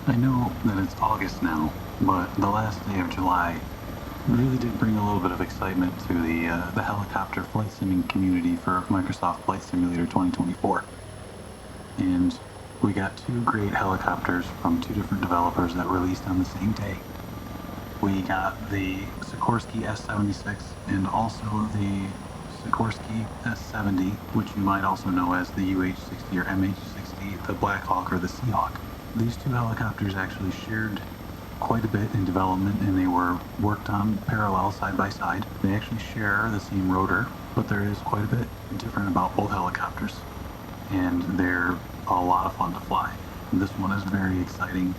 I know that it's August now, but the last day of July really did bring a little bit of excitement to the helicopter flight simming community for Microsoft Flight Simulator 2024. And we got two great helicopters from two different developers that released on the same day. We got the Sikorsky S76 and also the Sikorsky S70, which you might also know as the UH-60 or MH-60, the Black Hawk or the Seahawk. These two helicopters actually shared quite a bit in development, and they were worked on parallel side by side. They actually share the same rotor, but there is quite a bit different about both helicopters, and they're a lot of fun to fly. This one is very exciting,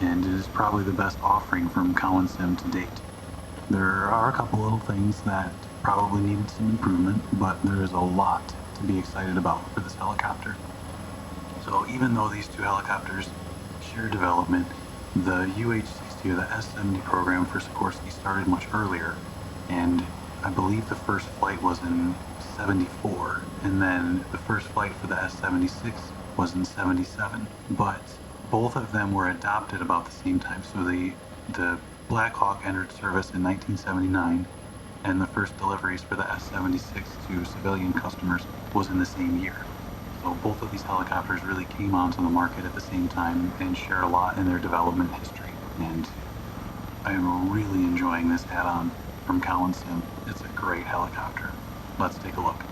and it is probably the best offering from Cowansim to date. There are a couple little things that probably needed some improvement, but there is a lot to be excited about for this helicopter. So even though these two helicopters share development, the UH-60 or the S70 program for Sikorsky started much earlier, and I believe the first flight was in 74, and then the first flight for the S76 was in 77. But both of them were adopted about the same time. So the Black Hawk entered service in 1979, and the first deliveries for the S76 to civilian customers was in the same year. So both of these helicopters really came onto the market at the same time and share a lot in their development history. And I'm really enjoying this add-on from Cowansim. It's a great helicopter. Let's take a look.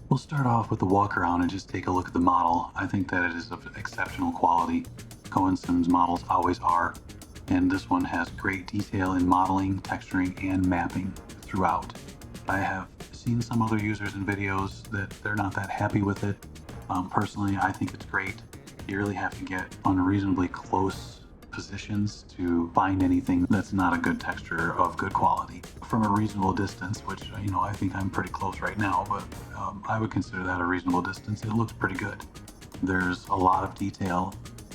We'll start off with the walk around and just take a look at the model. I think that it is of exceptional quality. Cowansim's models always are, and this one has great detail in modeling, texturing, and mapping throughout. I have seen some other users in videos that they're not that happy with it. Personally, I think it's great. You really have to get unreasonably close positions to find anything that's not a good texture of good quality from a reasonable distance, which, I think I'm pretty close right now, but I would consider that a reasonable distance. It looks pretty good. There's a lot of detail,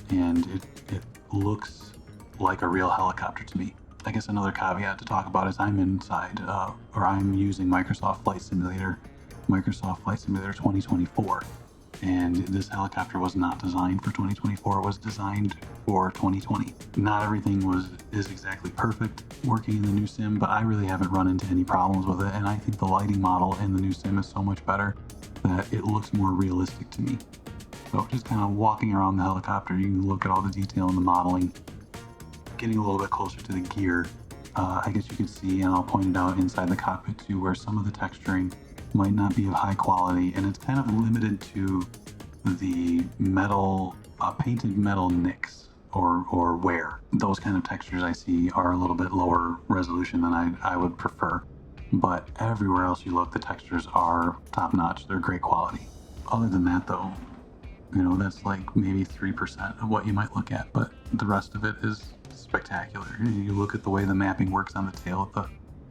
and it looks like a real helicopter to me. I guess another caveat to talk about is I'm inside, or I'm using Microsoft Flight Simulator 2024. And this helicopter was not designed for 2024, it was designed for 2020. Not everything is exactly perfect working in the new sim, but I really haven't run into any problems with it, and I think the lighting model in the new sim is so much better that it looks more realistic to me. So just kind of walking around the helicopter, you can look at all the detail in the modeling. Getting a little bit closer to the gear, I guess you can see, and I'll point it out inside the cockpit too, where some of the texturing might not be of high quality, and it's kind of limited to the metal, painted metal nicks or wear. Those kind of textures I see are a little bit lower resolution than I would prefer. But everywhere else you look, the textures are top notch. They're great quality. Other than that, though, that's like maybe 3% of what you might look at, but the rest of it is spectacular. You look at the way the mapping works on the tail,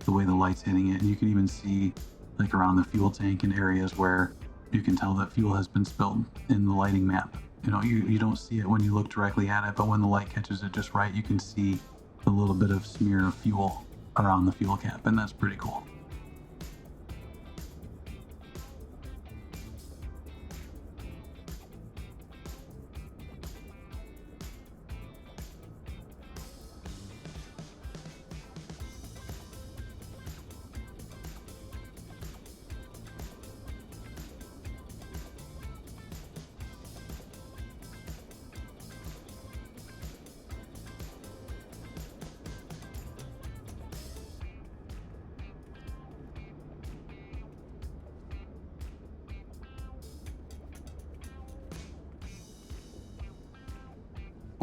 the way the light's hitting it, and you can even see like around the fuel tank in areas where you can tell that fuel has been spilled in the lighting map. You don't see it when you look directly at it, but when the light catches it just right, you can see a little bit of smear of fuel around the fuel cap, and that's pretty cool.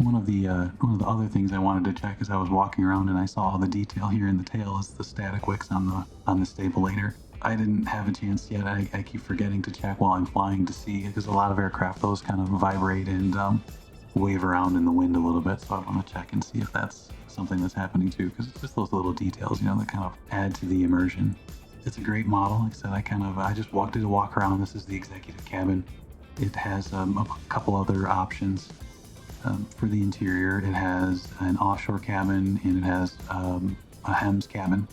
one of the other things I wanted to check as I was walking around and I saw all the detail here in the tail is the static wicks on the stabilator. I didn't have a chance yet. I keep forgetting to check while I'm flying to see, because a lot of aircraft, those kind of vibrate and wave around in the wind a little bit. So I want to check and see if that's something that's happening too, because it's just those little details, that kind of add to the immersion. It's a great model. Like I said, I just did a walk around. This is the executive cabin. It has a couple other options for the interior. It has an offshore cabin and it has a HEMS cabin.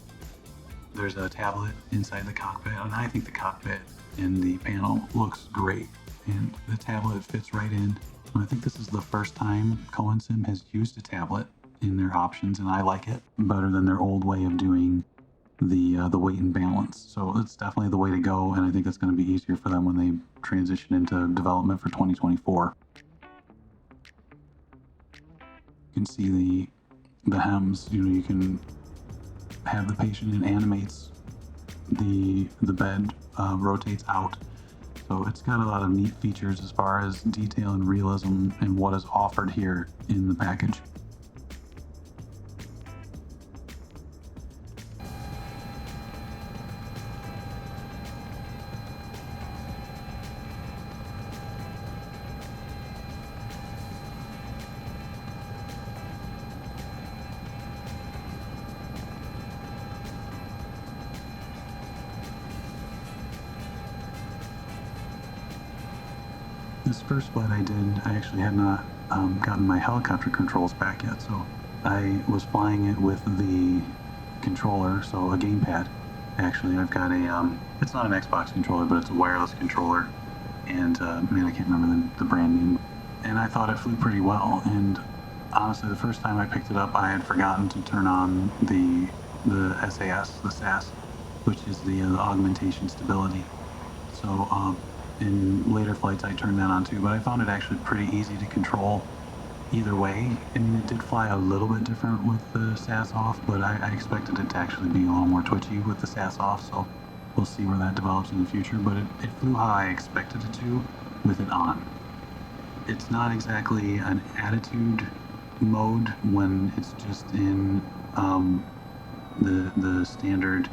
There's a tablet inside the cockpit, and I think the cockpit in the panel looks great, and the tablet fits right in. And I think this is the first time Cowansim has used a tablet in their options, and I like it better than their old way of doing the weight and balance. So it's definitely the way to go, and I think that's going to be easier for them when they transition into development for 2024. You can see the HEMS. You can have the patient, and animates the bed, rotates out. So it's got a lot of neat features as far as detail and realism and what is offered here in the package. This first flight I did, I actually had not gotten my helicopter controls back yet, so I was flying it with the controller, so a gamepad. Actually, I've got it's not an Xbox controller, but it's a wireless controller, and man, I can't remember the brand name. And I thought it flew pretty well, and honestly, the first time I picked it up, I had forgotten to turn on the SAS, which is the augmentation stability. So in later flights, I turned that on too, but I found it actually pretty easy to control either way. I mean, it did fly a little bit different with the SAS off, but I expected it to actually be a little more twitchy with the SAS off, so we'll see where that develops in the future. But it flew how I expected it to with it on. It's not exactly an attitude mode when it's just in the standard.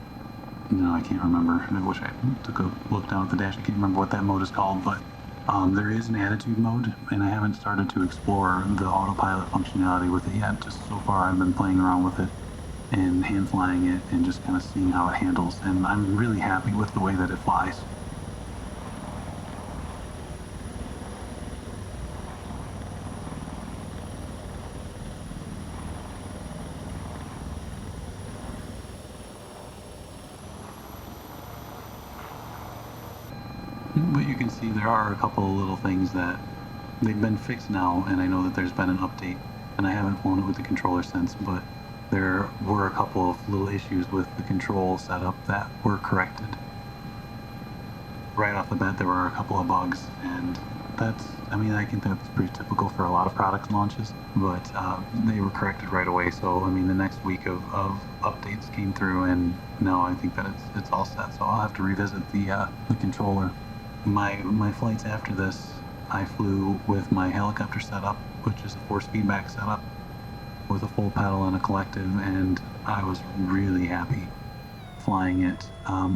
No, I can't remember. I wish I took a look down at the dash. I can't remember what that mode is called, but there is an attitude mode, and I haven't started to explore the autopilot functionality with it yet. Just so far, I've been playing around with it and hand flying it and just kind of seeing how it handles, and I'm really happy with the way that it flies. But you can see there are a couple of little things that they've been fixed now, and I know that there's been an update, and I haven't flown it with the controller since, but there were a couple of little issues with the control setup that were corrected. Right off the bat, there were a couple of bugs, and I think that's pretty typical for a lot of product launches, but they were corrected right away. So, the next week of updates came through, and now I think that it's all set. So I'll have to revisit the controller. My flights after this, I flew with my helicopter setup, which is a force feedback setup with a full pedal and a collective, and I was really happy flying it,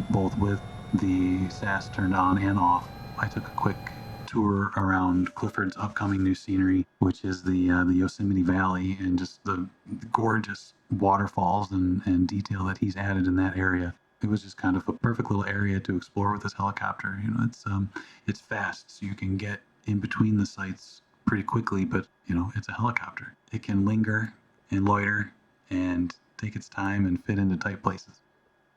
both with the SAS turned on and off. I took a quick tour around Clifford's upcoming new scenery, which is the Yosemite Valley, and just the gorgeous waterfalls and detail that he's added in that area. It was just kind of a perfect little area to explore with this helicopter. It's fast, so you can get in between the sites pretty quickly, but it's a helicopter. It can linger and loiter and take its time and fit into tight places.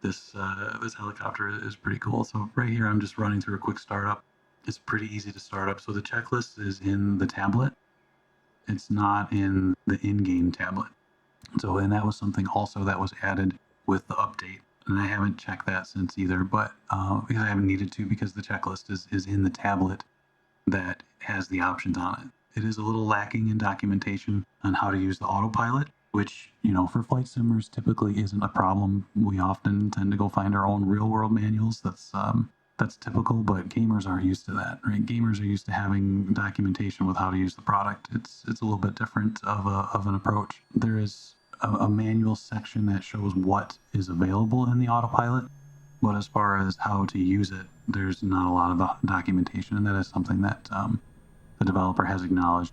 This helicopter is pretty cool. So right here, I'm just running through a quick startup. It's pretty easy to start up. So the checklist is in the tablet. It's not in the in-game tablet. So, and that was something also that was added with the update. And I haven't checked that since either, but because I haven't needed to, because the checklist is in the tablet that has the options on it. It is a little lacking in documentation on how to use the autopilot, which, for flight simmers typically isn't a problem. We often tend to go find our own real world manuals. That's that's typical, but gamers aren't used to that, right? Gamers are used to having documentation with how to use the product. It's a little bit different of an approach. There is a manual section that shows what is available in the autopilot, but as far as how to use it, there's not a lot of documentation, and that is something that the developer has acknowledged.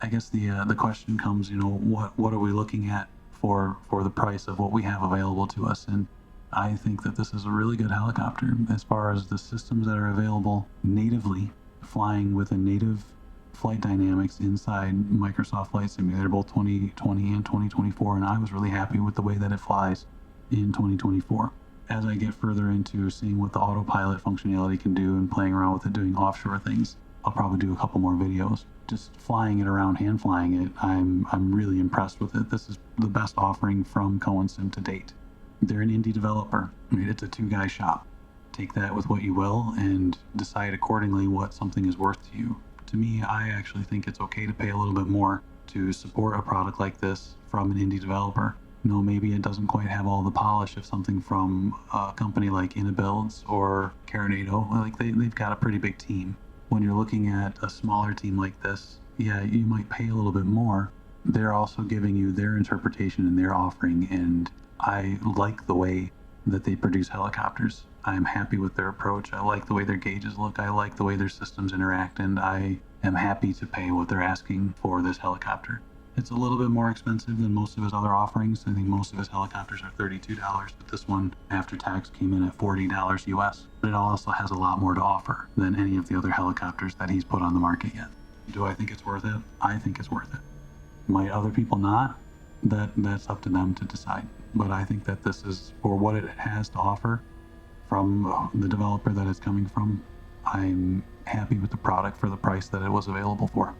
I guess the question comes, what are we looking at for the price of what we have available to us? And I think that this is a really good helicopter as far as the systems that are available natively, flying with a native flight dynamics inside Microsoft Flight Simulator, both 2020 and 2024, and I was really happy with the way that it flies in 2024. As I get further into seeing what the autopilot functionality can do and playing around with it, doing offshore things, I'll probably do a couple more videos. Just flying it around, hand flying it, I'm really impressed with it. This is the best offering from Cowansim to date. They're an indie developer. I mean, it's a two-guy shop. Take that with what you will and decide accordingly what something is worth to you. To me, I actually think it's okay to pay a little bit more to support a product like this from an indie developer. Maybe it doesn't quite have all the polish of something from a company like Inabuilds or Carinado. Like they've got a pretty big team. When you're looking at a smaller team like this, yeah, you might pay a little bit more. They're also giving you their interpretation and their offering, and I like the way that they produce helicopters. I'm happy with their approach. I like the way their gauges look. I like the way their systems interact, and I am happy to pay what they're asking for this helicopter. It's a little bit more expensive than most of his other offerings. I think most of his helicopters are $32, but this one, after tax, came in at $40 US. But it also has a lot more to offer than any of the other helicopters that he's put on the market yet. Do I think it's worth it? I think it's worth it. Might other people not? That's up to them to decide. But I think that this is, for what it has to offer from the developer that it's coming from, I'm happy with the product for the price that it was available for.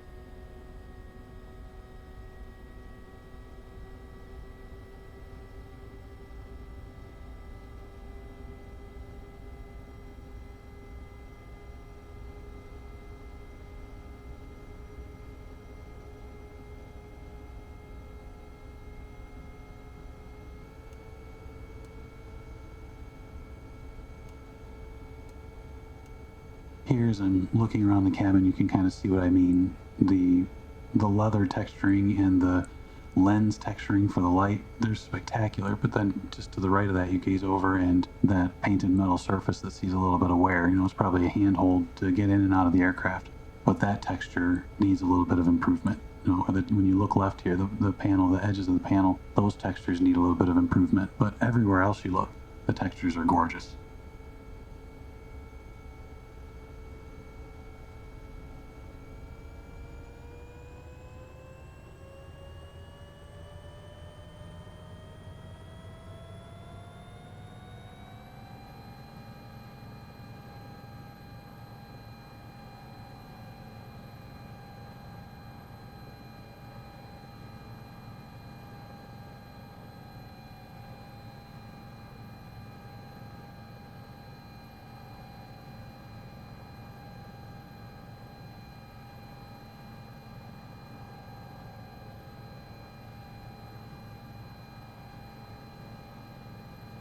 Here, as I'm looking around the cabin, you can kind of see what I mean. The leather texturing and the lens texturing for the light, they're spectacular, but then just to the right of that, you gaze over and that painted metal surface that sees a little bit of wear. It's probably a handhold to get in and out of the aircraft, but that texture needs a little bit of improvement. When you look left here, the panel, the edges of the panel, those textures need a little bit of improvement, but everywhere else you look, the textures are gorgeous.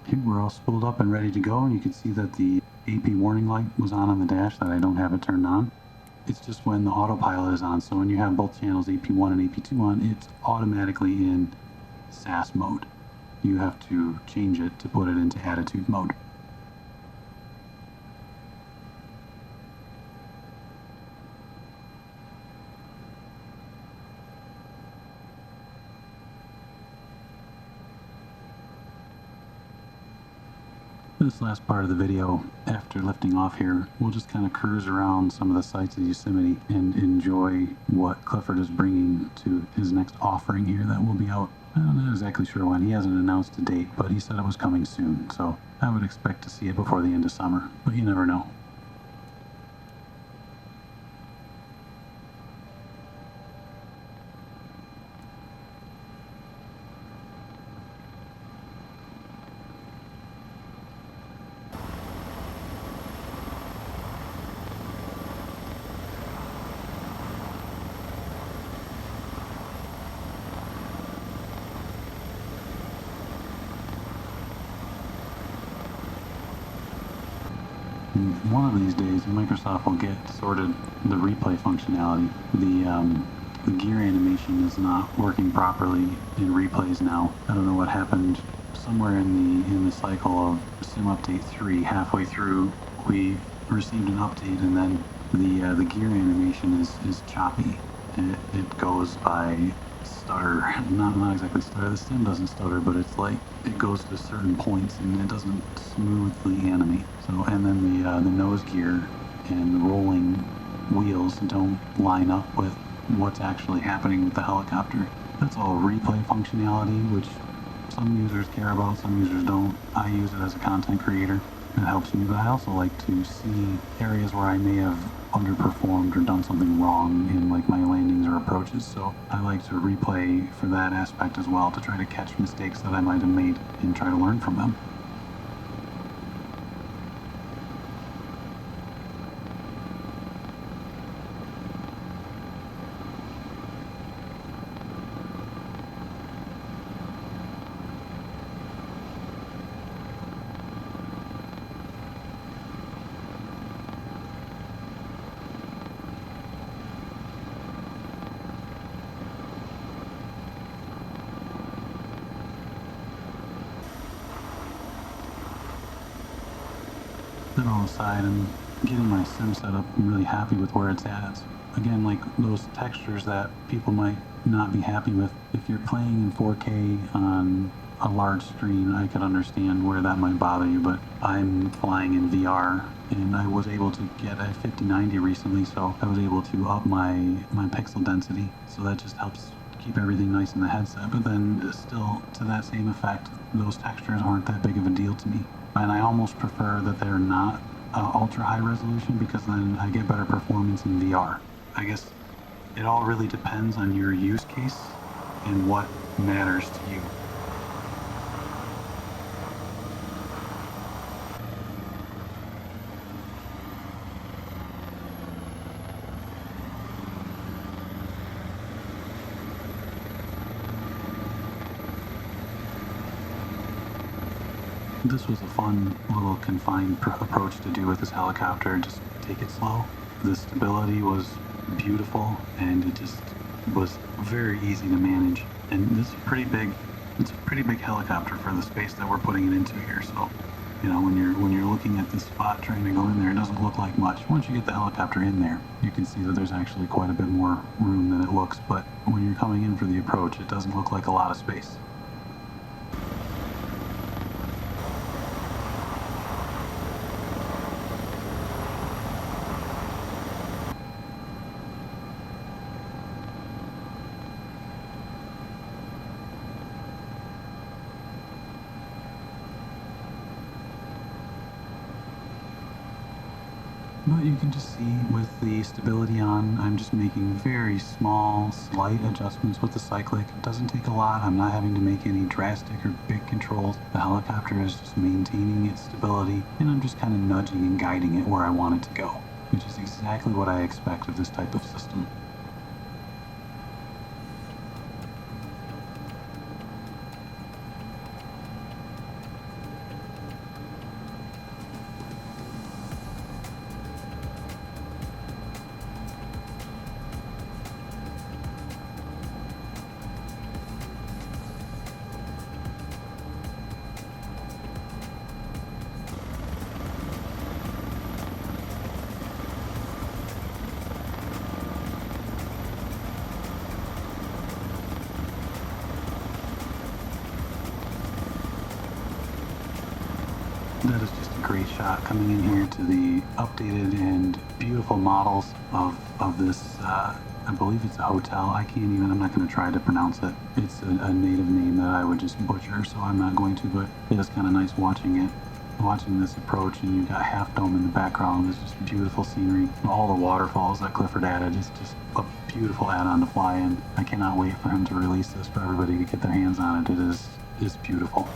Okay, we're all spooled up and ready to go, and you can see that the AP warning light was on the dash, that I don't have it turned on. It's just when the autopilot is on, so when you have both channels AP1 and AP2 on, it's automatically in SAS mode. You have to change it to put it into attitude mode. This last part of the video, after lifting off here, we'll just kind of cruise around some of the sites of Yosemite and enjoy what Clifford is bringing to his next offering here that will be out. I'm not exactly sure when. He hasn't announced a date, but he said it was coming soon, so I would expect to see it before the end of summer, but you never know. And one of these days, Microsoft will get sorted the replay functionality. The gear animation is not working properly in replays now. I don't know what happened. Somewhere in the cycle of Sim Update 3, halfway through, we received an update, and then the gear animation is choppy. It goes by stutter, not exactly stutter. The sim doesn't stutter, but it's like it goes to certain points and it doesn't smoothly animate. So, and then the nose gear and the rolling wheels don't line up with what's actually happening with the helicopter. That's all replay functionality, which some users care about, some users don't. I use it as a content creator. It helps me, but I also like to see areas where I may have underperformed or done something wrong in like my landings or approaches. So I like to replay for that aspect as well, to try to catch mistakes that I might have made and try to learn from them. Then all aside, I'm getting my sim set up. I'm really happy with where it's at. Again, like those textures that people might not be happy with, if you're playing in 4K on a large screen, I could understand where that might bother you, but I'm flying in VR, and I was able to get a 5090 recently, so I was able to up my pixel density, so that just helps keep everything nice in the headset. But then still, to that same effect, those textures aren't that big of a deal to me. And I almost prefer that they're not ultra high resolution, because then I get better performance in VR. I guess it all really depends on your use case and what matters to you. This was a fun little confined approach to do with this helicopter. Just take it slow. The stability was beautiful, and it just was very easy to manage. And this is pretty big. It's a pretty big helicopter for the space that we're putting it into here. So, you know, when you're looking at this spot trying to go in there, it doesn't look like much. Once you get the helicopter in there, you can see that there's actually quite a bit more room than it looks. But when you're coming in for the approach, it doesn't look like a lot of space. But you can just see with the stability on, I'm just making very small, slight adjustments with the cyclic. It doesn't take a lot. I'm not having to make any drastic or big controls. The helicopter is just maintaining its stability, and I'm just kind of nudging and guiding it where I want it to go, which is exactly what I expect of this type of system. That is just a great shot coming in here to the updated and beautiful models of this, I believe it's a hotel. I'm not going to try to pronounce it. It's a native name that I would just butcher, so I'm not going to, but it is kind of nice watching this approach, and you've got Half Dome in the background. It's just beautiful scenery. All the waterfalls that Clifford added is just a beautiful add-on to fly in. I cannot wait for him to release this for everybody to get their hands on it. It's beautiful.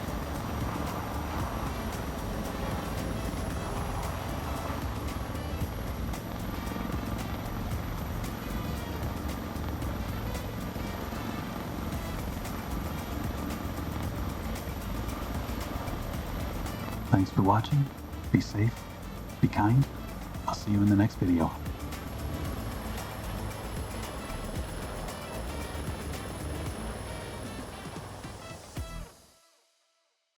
Thanks for watching. Be safe. Be kind. I'll see you in the next video.